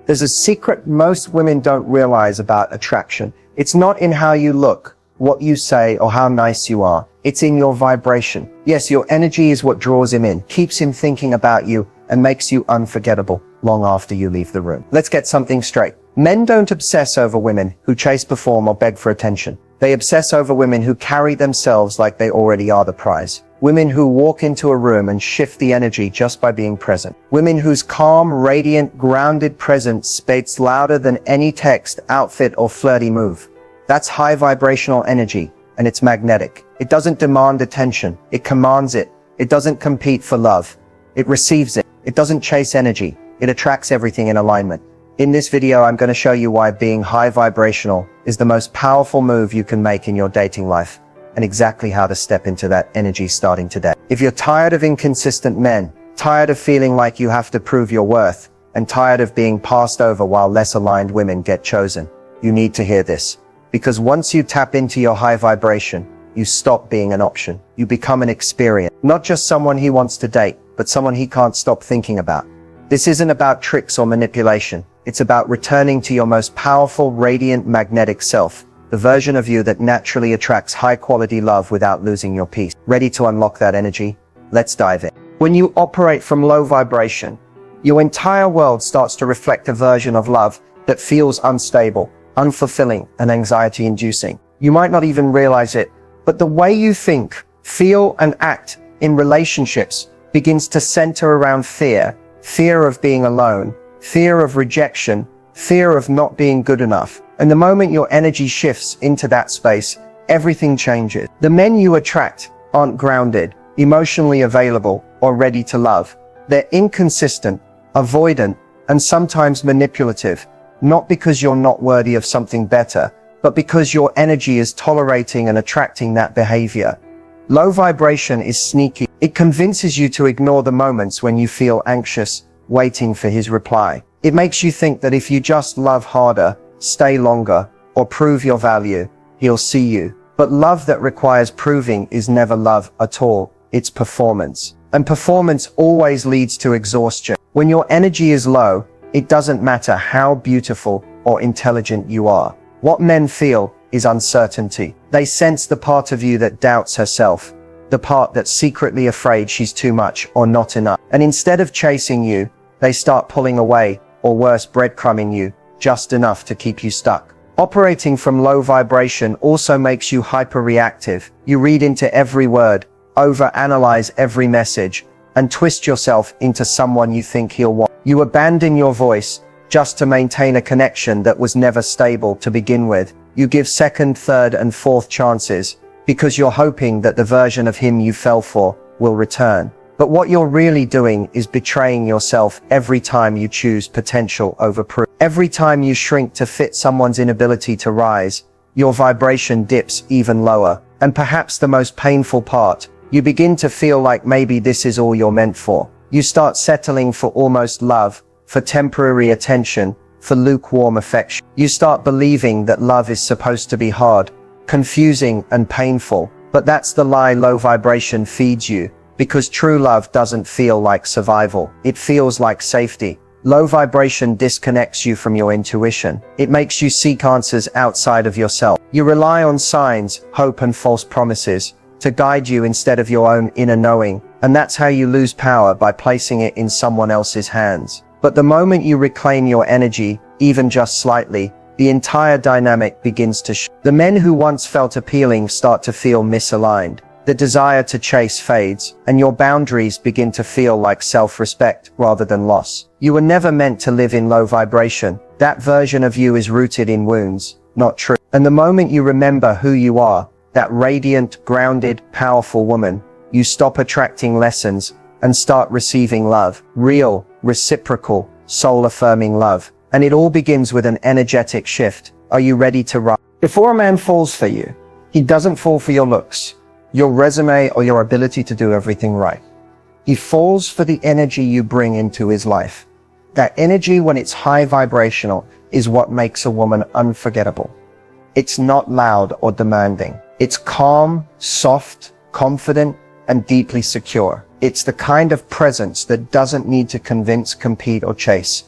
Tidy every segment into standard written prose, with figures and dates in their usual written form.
There's a secret most women don't realize about attraction. It's not in how you look, what you say, or how nice you are. It's in your vibration. Yes, your energy is what draws him in, keeps him thinking about you, and makes you unforgettable long after you leave the room. Let's get something straight. Men don't obsess over women who chase, perform, or beg for attention. They obsess over women who carry themselves like they already are the prize. Women who walk into a room and shift the energy just by being present. Women whose calm, radiant, grounded presence speaks louder than any text, outfit, or flirty move. That's high vibrational energy, and it's magnetic. It doesn't demand attention. It commands it. It doesn't compete for love. It receives it. It doesn't chase energy. It attracts everything in alignment. In this video, I'm going to show you why being high vibrational is the most powerful move you can make in your dating life, and exactly how to step into that energy starting today. If you're tired of inconsistent men, tired of feeling like you have to prove your worth, and tired of being passed over while less aligned women get chosen, you need to hear this. Because once you tap into your high vibration, you stop being an option. You become an experience. Not just someone he wants to date, but someone he can't stop thinking about. This isn't about tricks or manipulation. It's about returning to your most powerful, radiant, magnetic self. The version of you that naturally attracts high-quality love without losing your peace. Ready to unlock that energy? Let's dive in. When you operate from low vibration, your entire world starts to reflect a version of love that feels unstable, unfulfilling, and anxiety-inducing. You might not even realize it, but the way you think, feel, and act in relationships begins to center around fear. Fear of being alone, fear of rejection, fear of not being good enough. And the moment your energy shifts into that space, everything changes. The men you attract aren't grounded, emotionally available, or ready to love. They're inconsistent, avoidant, and sometimes manipulative, not because you're not worthy of something better, but because your energy is tolerating and attracting that behavior. Low vibration is sneaky. It convinces you to ignore the moments when you feel anxious, waiting for his reply. It makes you think that if you just love harder, stay longer, or prove your value, he'll see you. But love that requires proving is never love at all. It's performance. And performance always leads to exhaustion. When your energy is low, it doesn't matter how beautiful or intelligent you are. What men feel is uncertainty. They sense the part of you that doubts herself, the part that's secretly afraid she's too much or not enough. And instead of chasing you, they start pulling away, or worse, breadcrumbing you, just enough to keep you stuck. Operating from low vibration also makes you hyper-reactive. You read into every word, overanalyze every message, and twist yourself into someone you think he'll want. You abandon your voice just to maintain a connection that was never stable to begin with. You give second, third, and fourth chances because you're hoping that the version of him you fell for will return. But what you're really doing is betraying yourself every time you choose potential over proof. Every time you shrink to fit someone's inability to rise, your vibration dips even lower. And perhaps the most painful part, you begin to feel like maybe this is all you're meant for. You start settling for almost love, for temporary attention, for lukewarm affection. You start believing that love is supposed to be hard, confusing, and painful. But that's the lie low vibration feeds you, because true love doesn't feel like survival. It feels like safety. Low vibration disconnects you from your intuition. It makes you seek answers outside of yourself. You rely on signs, hope, and false promises to guide you instead of your own inner knowing. And that's how you lose power, by placing it in someone else's hands. But the moment you reclaim your energy, even just slightly, the entire dynamic begins to shift. The men who once felt appealing start to feel misaligned. The desire to chase fades, and your boundaries begin to feel like self-respect rather than loss. You were never meant to live in low vibration. That version of you is rooted in wounds, not truth. And the moment you remember who you are, that radiant, grounded, powerful woman, you stop attracting lessons and start receiving love. Real, reciprocal, soul-affirming love. And it all begins with an energetic shift. Are you ready to rise? Before a man falls for you, he doesn't fall for your looks, your resume, or your ability to do everything right. He falls for the energy you bring into his life. That energy, when it's high vibrational, is what makes a woman unforgettable. It's not loud or demanding. It's calm, soft, confident, and deeply secure. It's the kind of presence that doesn't need to convince, compete, or chase,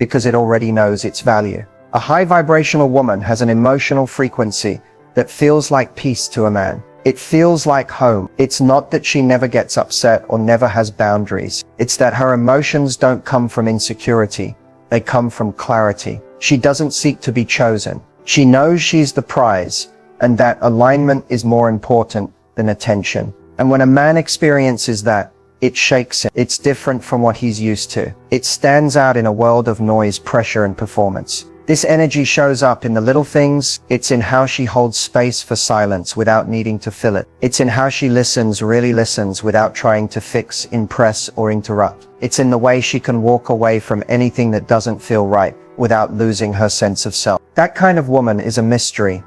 because it already knows its value. A high vibrational woman has an emotional frequency that feels like peace to a man. It feels like home. It's not that she never gets upset or never has boundaries. It's that her emotions don't come from insecurity. They come from clarity. She doesn't seek to be chosen. She knows she's the prize, and that alignment is more important than attention. And when a man experiences that, it shakes him. It's different from what he's used to. It stands out in a world of noise, pressure, and performance. This energy shows up in the little things. It's in how she holds space for silence without needing to fill it. It's in how she listens, really listens, without trying to fix, impress, or interrupt. It's in the way she can walk away from anything that doesn't feel right without losing her sense of self. That kind of woman is a mystery,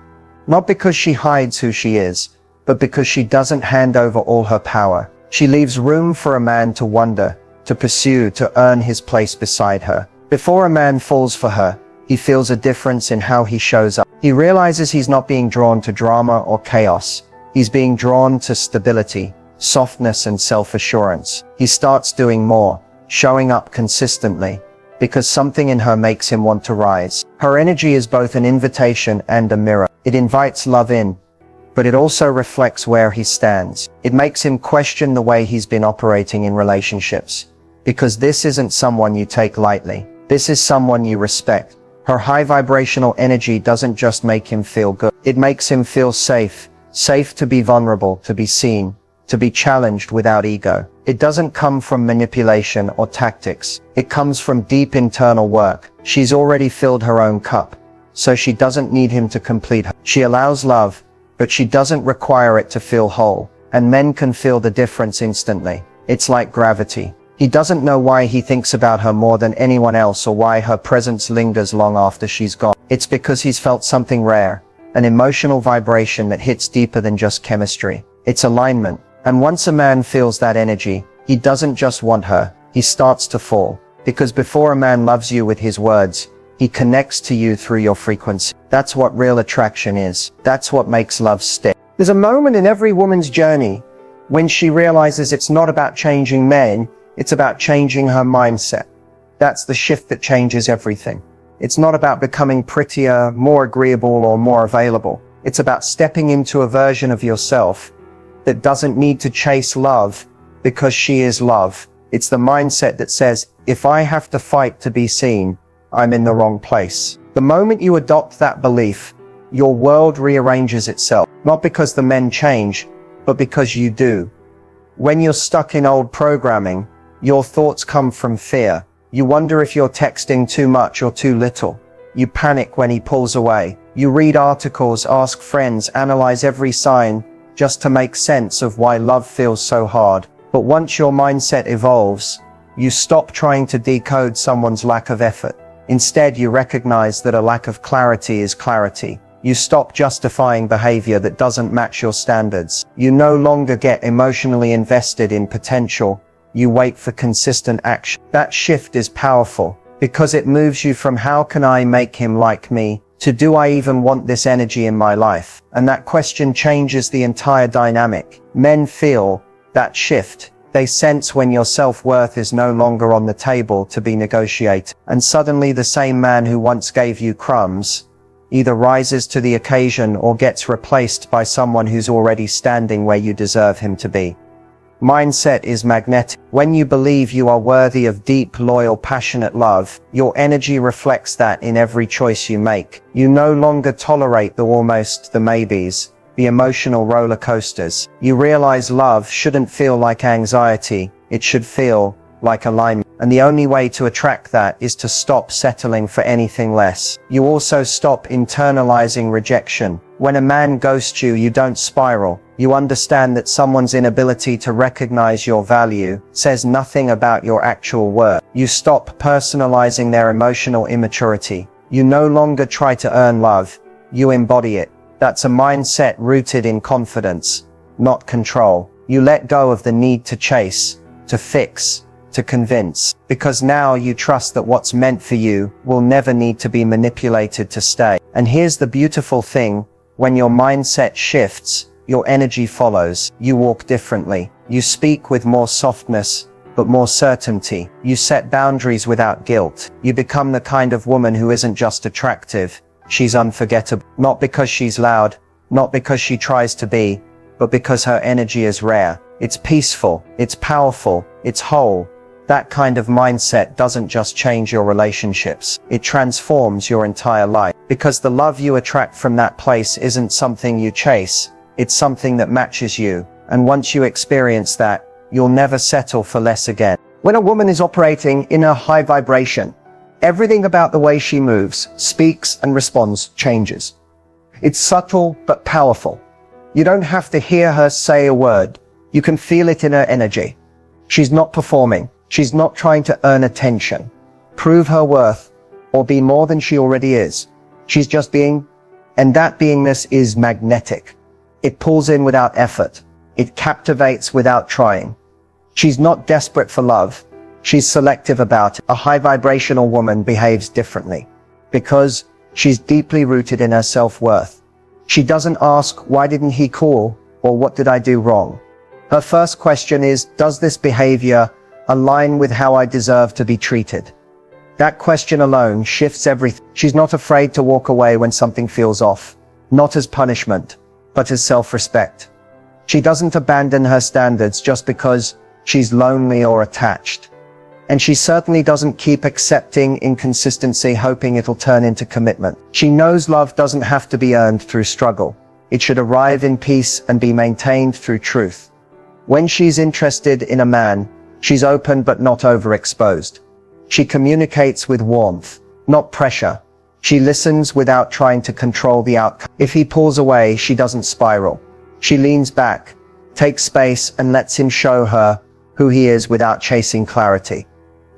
not because she hides who she is, but because she doesn't hand over all her power. She leaves room for a man to wonder, to pursue, to earn his place beside her. Before a man falls for her, he feels a difference in how he shows up. He realizes he's not being drawn to drama or chaos. He's being drawn to stability, softness, and self-assurance. He starts doing more, showing up consistently, because something in her makes him want to rise. Her energy is both an invitation and a mirror. It invites love in, but it also reflects where he stands. It makes him question the way he's been operating in relationships, because this isn't someone you take lightly. This is someone you respect. Her high vibrational energy doesn't just make him feel good. It makes him feel safe. Safe to be vulnerable, to be seen, to be challenged without ego. It doesn't come from manipulation or tactics. It comes from deep internal work. She's already filled her own cup, so she doesn't need him to complete her. She allows love, but she doesn't require it to feel whole. And men can feel the difference instantly. It's like gravity. He doesn't know why he thinks about her more than anyone else or why her presence lingers long after she's gone. It's because he's felt something rare, an emotional vibration that hits deeper than just chemistry. It's alignment. And once a man feels that energy, he doesn't just want her, he starts to fall. Because before a man loves you with his words, he connects to you through your frequency. That's what real attraction is. That's what makes love stick. There's a moment in every woman's journey when she realizes it's not about changing men, it's about changing her mindset. That's the shift that changes everything. It's not about becoming prettier, more agreeable, or more available. It's about stepping into a version of yourself that doesn't need to chase love because she is love. It's the mindset that says, if I have to fight to be seen, I'm in the wrong place. The moment you adopt that belief, your world rearranges itself. Not because the men change, but because you do. When you're stuck in old programming, your thoughts come from fear. You wonder if you're texting too much or too little. You panic when he pulls away. You read articles, ask friends, analyze every sign just to make sense of why love feels so hard. But once your mindset evolves, you stop trying to decode someone's lack of effort. Instead, you recognize that a lack of clarity is clarity. You stop justifying behavior that doesn't match your standards. You no longer get emotionally invested in potential. You wait for consistent action. That shift is powerful because it moves you from how can I make him like me to do I even want this energy in my life? And that question changes the entire dynamic. Men feel that shift. They sense when your self-worth is no longer on the table to be negotiated. And suddenly the same man who once gave you crumbs either rises to the occasion or gets replaced by someone who's already standing where you deserve him to be. Mindset is magnetic. When you believe you are worthy of deep, loyal, passionate love, your energy reflects that in every choice you make. You no longer tolerate the almost, the maybes, the emotional roller coasters. You realize love shouldn't feel like anxiety. It should feel like alignment. And the only way to attract that is to stop settling for anything less. You also stop internalizing rejection. When a man ghosts you, you don't spiral. You understand that someone's inability to recognize your value says nothing about your actual worth. You stop personalizing their emotional immaturity. You no longer try to earn love. You embody it. That's a mindset rooted in confidence, not control. You let go of the need to chase, to fix, to convince, because now you trust that what's meant for you will never need to be manipulated to stay. And here's the beautiful thing. When your mindset shifts, your energy follows. You walk differently. You speak with more softness. but more certainty. You set boundaries without guilt. You become the kind of woman who isn't just attractive, she's unforgettable. Not because she's loud, not because she tries to be, but because her energy is rare. It's peaceful, it's powerful, it's whole. That kind of mindset doesn't just change your relationships, it transforms your entire life. Because the love you attract from that place isn't something you chase, it's something that matches you. And once you experience that, you'll never settle for less again. When a woman is operating in a high vibration, everything about the way she moves, speaks, and responds changes. It's subtle but powerful. You don't have to hear her say a word. You can feel it in her energy. She's not performing. She's not trying to earn attention, prove her worth, or be more than she already is. She's just being, and that beingness is magnetic. It pulls in without effort. It captivates without trying. She's not desperate for love. She's selective about it. A high vibrational woman behaves differently because she's deeply rooted in her self-worth. She doesn't ask, why didn't he call? Or what did I do wrong? Her first question is, does this behavior align with how I deserve to be treated? That question alone shifts everything. She's not afraid to walk away when something feels off, not as punishment, but as self-respect. She doesn't abandon her standards just because she's lonely or attached. And she certainly doesn't keep accepting inconsistency, hoping it'll turn into commitment. She knows love doesn't have to be earned through struggle. It should arrive in peace and be maintained through truth. When she's interested in a man, she's open but not overexposed. She communicates with warmth, not pressure. She listens without trying to control the outcome. If he pulls away, she doesn't spiral. She leans back, takes space, and lets him show her who he is without chasing clarity.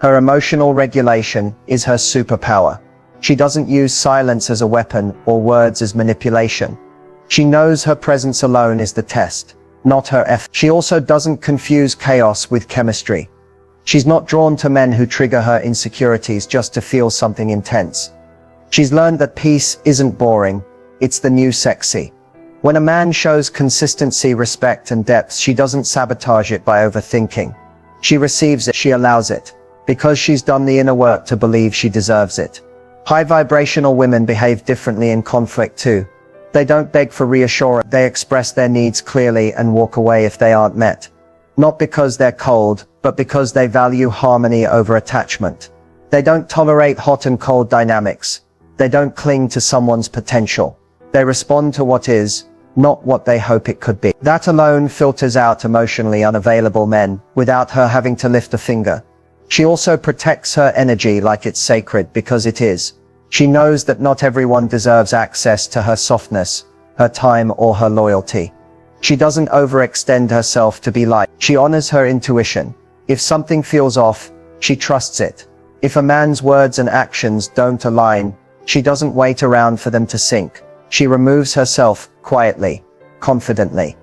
Her emotional regulation is her superpower. She doesn't use silence as a weapon or words as manipulation. She knows her presence alone is the test, not her effort. She also doesn't confuse chaos with chemistry. She's not drawn to men who trigger her insecurities just to feel something intense. She's learned that peace isn't boring, it's the new sexy. When a man shows consistency, respect, and depth, she doesn't sabotage it by overthinking. She receives it, she allows it, because she's done the inner work to believe she deserves it. High vibrational women behave differently in conflict too. They don't beg for reassurance, they express their needs clearly and walk away if they aren't met. Not because they're cold, but because they value harmony over attachment. They don't tolerate hot and cold dynamics. They don't cling to someone's potential. They respond to what is, not what they hope it could be. That alone filters out emotionally unavailable men, without her having to lift a finger. She also protects her energy like it's sacred, because it is. She knows that not everyone deserves access to her softness, her time, or her loyalty. She doesn't overextend herself to be liked. She honors her intuition. If something feels off, she trusts it. If a man's words and actions don't align, she doesn't wait around for them to sink. She removes herself quietly, confidently.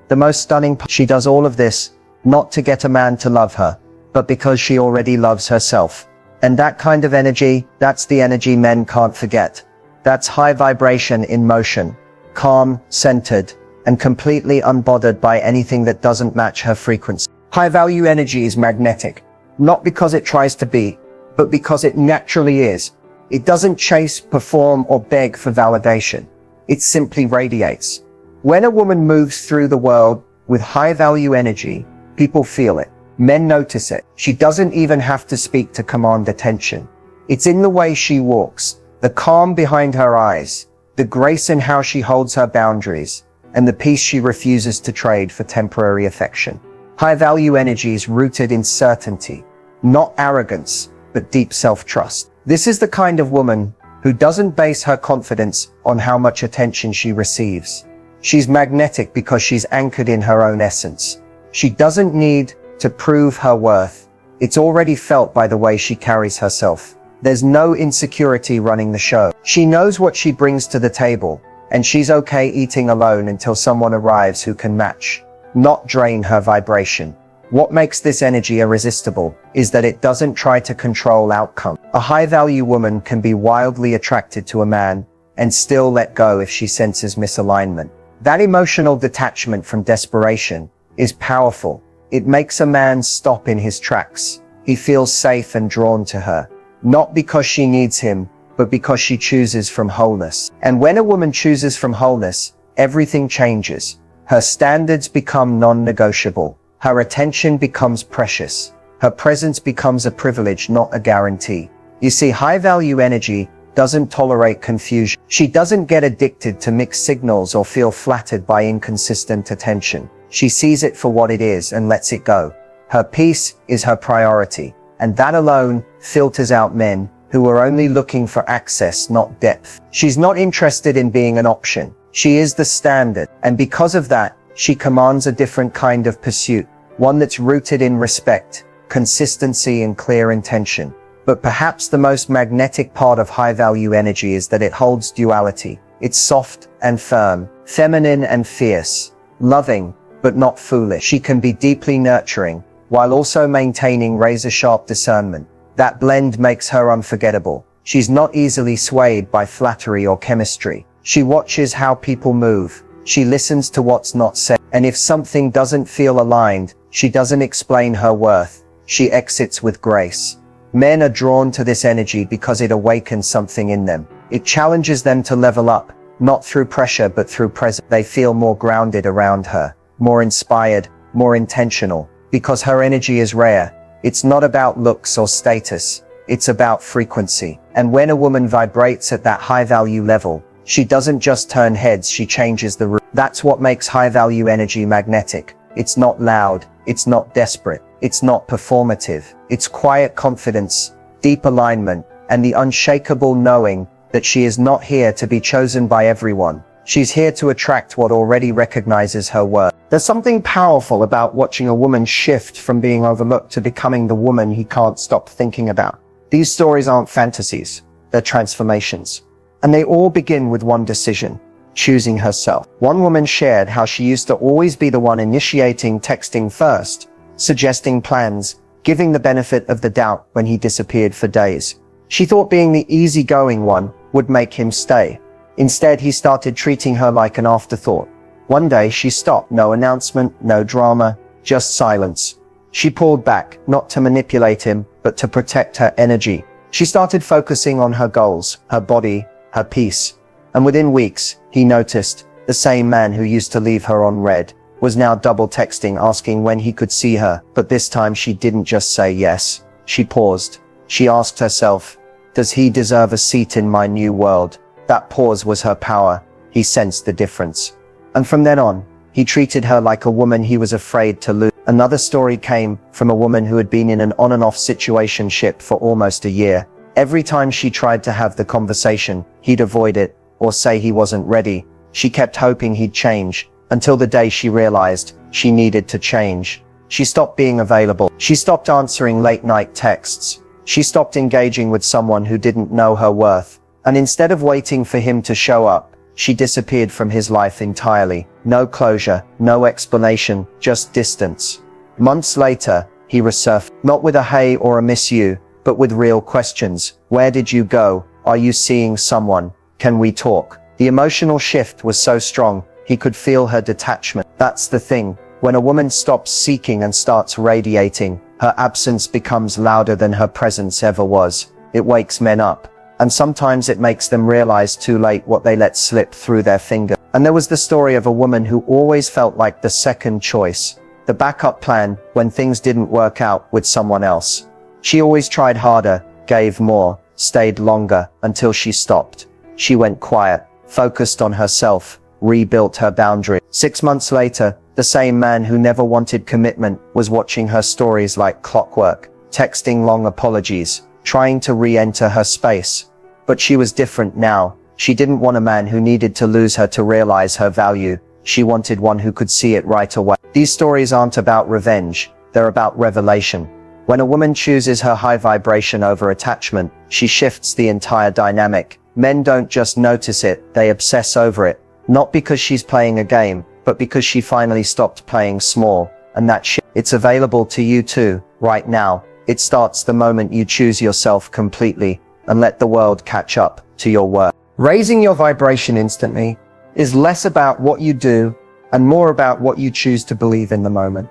The most stunning part, she does all of this, not to get a man to love her, but because she already loves herself. And that kind of energy, that's the energy men can't forget. That's high vibration in motion, calm, centered, and completely unbothered by anything that doesn't match her frequency. High value energy is magnetic, not because it tries to be, but because it naturally is. It doesn't chase, perform, or beg for validation. It simply radiates. When a woman moves through the world with high value energy, people feel it. Men notice it. She doesn't even have to speak to command attention. It's in the way she walks, the calm behind her eyes, the grace in how she holds her boundaries, and the peace she refuses to trade for temporary affection. High value energy is rooted in certainty, not arrogance, but deep self-trust. This is the kind of woman who doesn't base her confidence on how much attention she receives. She's magnetic because she's anchored in her own essence. She doesn't need to prove her worth. It's already felt by the way she carries herself. There's no insecurity running the show. She knows what she brings to the table, and she's okay eating alone until someone arrives who can match, not drain her vibration. What makes this energy irresistible is that it doesn't try to control outcome. A high-value woman can be wildly attracted to a man and still let go if she senses misalignment. That emotional detachment from desperation is powerful. It makes a man stop in his tracks. He feels safe and drawn to her. Not because she needs him, but because she chooses from wholeness. And when a woman chooses from wholeness, everything changes. Her standards become non-negotiable. Her attention becomes precious. Her presence becomes a privilege, not a guarantee. You see, high-value energy doesn't tolerate confusion. She doesn't get addicted to mixed signals or feel flattered by inconsistent attention. She sees it for what it is and lets it go. Her peace is her priority, and that alone filters out men who are only looking for access, not depth. She's not interested in being an option. She is the standard, and because of that, she commands a different kind of pursuit, one that's rooted in respect, consistency, and clear intention. But perhaps the most magnetic part of high-value energy is that it holds duality. It's soft and firm, feminine and fierce, loving, but not foolish. She can be deeply nurturing, while also maintaining razor-sharp discernment. That blend makes her unforgettable. She's not easily swayed by flattery or chemistry. She watches how people move. She listens to what's not said. And if something doesn't feel aligned, she doesn't explain her worth. She exits with grace. Men are drawn to this energy because it awakens something in them. It challenges them to level up, not through pressure but through presence. They feel more grounded around her, more inspired, more intentional, because her energy is rare. It's not about looks or status. It's about frequency. And when a woman vibrates at that high-value level, she doesn't just turn heads, she changes the room. That's what makes high-value energy magnetic. It's not loud. It's not desperate. It's not performative. It's quiet confidence, deep alignment, and the unshakable knowing that she is not here to be chosen by everyone. She's here to attract what already recognizes her worth. There's something powerful about watching a woman shift from being overlooked to becoming the woman he can't stop thinking about. These stories aren't fantasies. They're transformations. And they all begin with one decision: choosing herself. One woman shared how she used to always be the one initiating texting first, suggesting plans, giving the benefit of the doubt when he disappeared for days. She thought being the easygoing one would make him stay. Instead, he started treating her like an afterthought. One day she stopped. No announcement, no drama, just silence. She pulled back, not to manipulate him, but to protect her energy. She started focusing on her goals, her body, her peace. And within weeks, he noticed the same man who used to leave her on red was now double texting, asking when he could see her. But this time she didn't just say yes. She paused. She asked herself, does he deserve a seat in my new world? That pause was her power. He sensed the difference. And from then on, he treated her like a woman he was afraid to lose. Another story came from a woman who had been in an on and off situationship for almost a year. Every time she tried to have the conversation, he'd avoid it or say he wasn't ready. She kept hoping he'd change, until the day she realized she needed to change. She stopped being available. She stopped answering late-night texts. She stopped engaging with someone who didn't know her worth. And instead of waiting for him to show up, she disappeared from his life entirely. No closure, no explanation, just distance. Months later, he resurfaced, not with a hey or a miss you, but with real questions. Where did you go? Are you seeing someone? Can we talk? The emotional shift was so strong, he could feel her detachment. That's the thing. When a woman stops seeking and starts radiating, her absence becomes louder than her presence ever was. It wakes men up. And sometimes it makes them realize too late what they let slip through their fingers. And there was the story of a woman who always felt like the second choice, the backup plan when things didn't work out with someone else. She always tried harder, gave more, stayed longer, until she stopped. She went quiet, focused on herself, rebuilt her boundaries. 6 months later, the same man who never wanted commitment was watching her stories like clockwork, texting long apologies, trying to re-enter her space. But she was different now. She didn't want a man who needed to lose her to realize her value. She wanted one who could see it right away. These stories aren't about revenge. They're about revelation. When a woman chooses her high vibration over attachment, she shifts the entire dynamic. Men don't just notice it, they obsess over it. Not because she's playing a game, but because she finally stopped playing small. And that shift, it's available to you too, right now. It starts the moment you choose yourself completely and let the world catch up to your work. Raising your vibration instantly is less about what you do and more about what you choose to believe in the moment.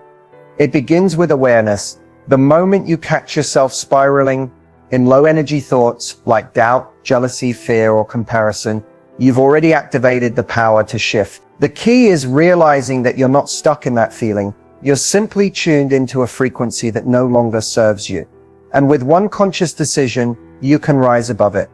It begins with awareness. The moment you catch yourself spiraling in low energy thoughts like doubt, jealousy, fear, or comparison, you've already activated the power to shift. The key is realizing that you're not stuck in that feeling. You're simply tuned into a frequency that no longer serves you. And with one conscious decision, you can rise above it.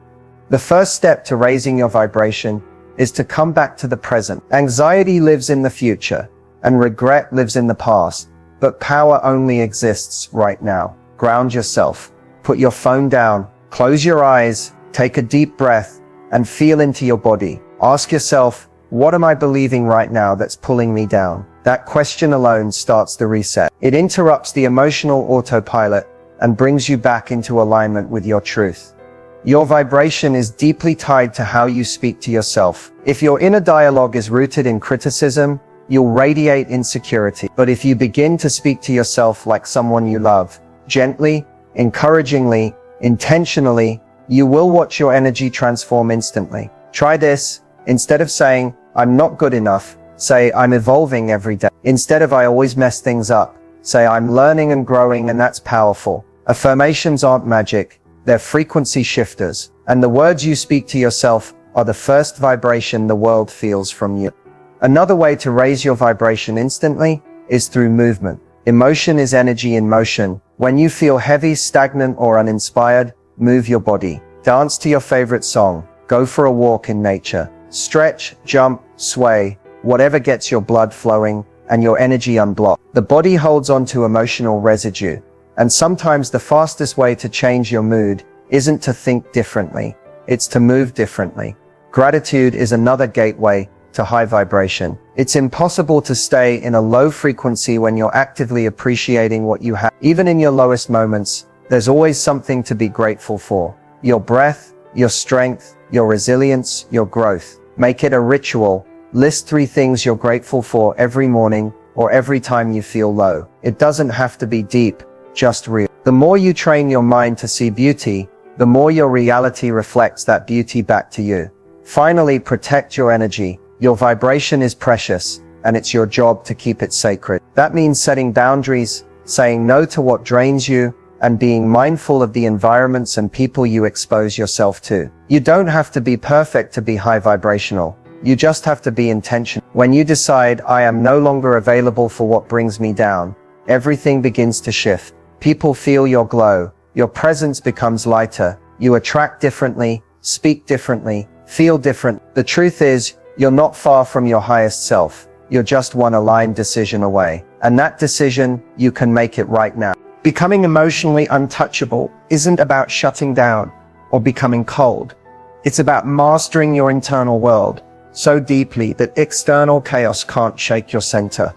The first step to raising your vibration is to come back to the present. Anxiety lives in the future, and regret lives in the past, but power only exists right now. Ground yourself. Put your phone down, close your eyes, take a deep breath, and feel into your body. Ask yourself, what am I believing right now that's pulling me down? That question alone starts the reset. It interrupts the emotional autopilot and brings you back into alignment with your truth. Your vibration is deeply tied to how you speak to yourself. If your inner dialogue is rooted in criticism, you'll radiate insecurity. But if you begin to speak to yourself like someone you love, gently, encouragingly, intentionally, you will watch your energy transform instantly. Try this. Instead of saying, I'm not good enough, say, I'm evolving every day. Instead of I always mess things up, say, I'm learning and growing, and that's powerful. Affirmations aren't magic. They're frequency shifters. And the words you speak to yourself are the first vibration the world feels from you. Another way to raise your vibration instantly is through movement. Emotion is energy in motion. When you feel heavy, stagnant, or uninspired, move your body. Dance to your favorite song. Go for a walk in nature. Stretch, jump, sway, whatever gets your blood flowing and your energy unblocked. The body holds on to emotional residue, and sometimes the fastest way to change your mood isn't to think differently, it's to move differently. Gratitude is another gateway to high vibration. It's impossible to stay in a low frequency when you're actively appreciating what you have. Even in your lowest moments, there's always something to be grateful for. Your breath, your strength, your resilience, your growth. Make it a ritual. List 3 things you're grateful for every morning or every time you feel low. It doesn't have to be deep, just real. The more you train your mind to see beauty, the more your reality reflects that beauty back to you. Finally, protect your energy. Your vibration is precious, and it's your job to keep it sacred. That means setting boundaries, saying no to what drains you, and being mindful of the environments and people you expose yourself to. You don't have to be perfect to be high vibrational. You just have to be intentional. When you decide, I am no longer available for what brings me down, everything begins to shift. People feel your glow. Your presence becomes lighter. You attract differently, speak differently, feel different. The truth is, you're not far from your highest self. You're just one aligned decision away. And that decision, you can make it right now. Becoming emotionally untouchable isn't about shutting down or becoming cold. It's about mastering your internal world so deeply that external chaos can't shake your center.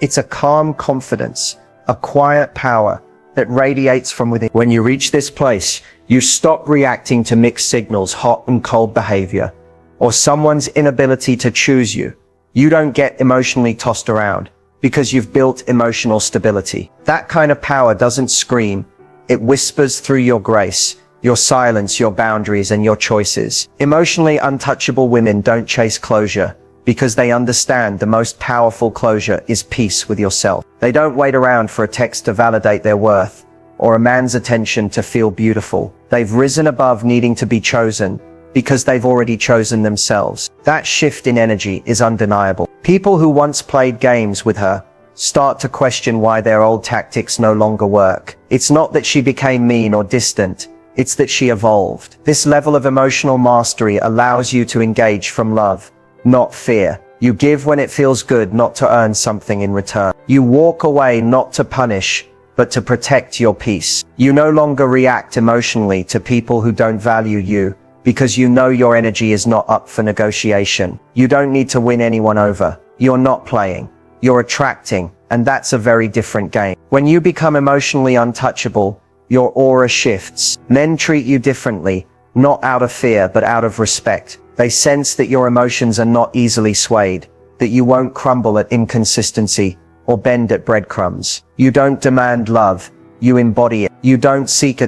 It's a calm confidence, a quiet power that radiates from within. When you reach this place, you stop reacting to mixed signals, hot and cold behavior, or someone's inability to choose you. You don't get emotionally tossed around because you've built emotional stability. That kind of power doesn't scream. It whispers through your grace, your silence, your boundaries, and your choices. Emotionally untouchable women don't chase closure because they understand the most powerful closure is peace with yourself. They don't wait around for a text to validate their worth or a man's attention to feel beautiful. They've risen above needing to be chosen because they've already chosen themselves. That shift in energy is undeniable. People who once played games with her start to question why their old tactics no longer work. It's not that she became mean or distant. It's that she evolved. This level of emotional mastery allows you to engage from love, not fear. You give when it feels good, not to earn something in return. You walk away not to punish, but to protect your peace. You no longer react emotionally to people who don't value you because you know your energy is not up for negotiation. You don't need to win anyone over. You're not playing. You're attracting, and that's a very different game. When you become emotionally untouchable, your aura shifts. Men treat you differently, not out of fear, but out of respect. They sense that your emotions are not easily swayed, that you won't crumble at inconsistency or bend at breadcrumbs. You don't demand love, you embody it. You don't seek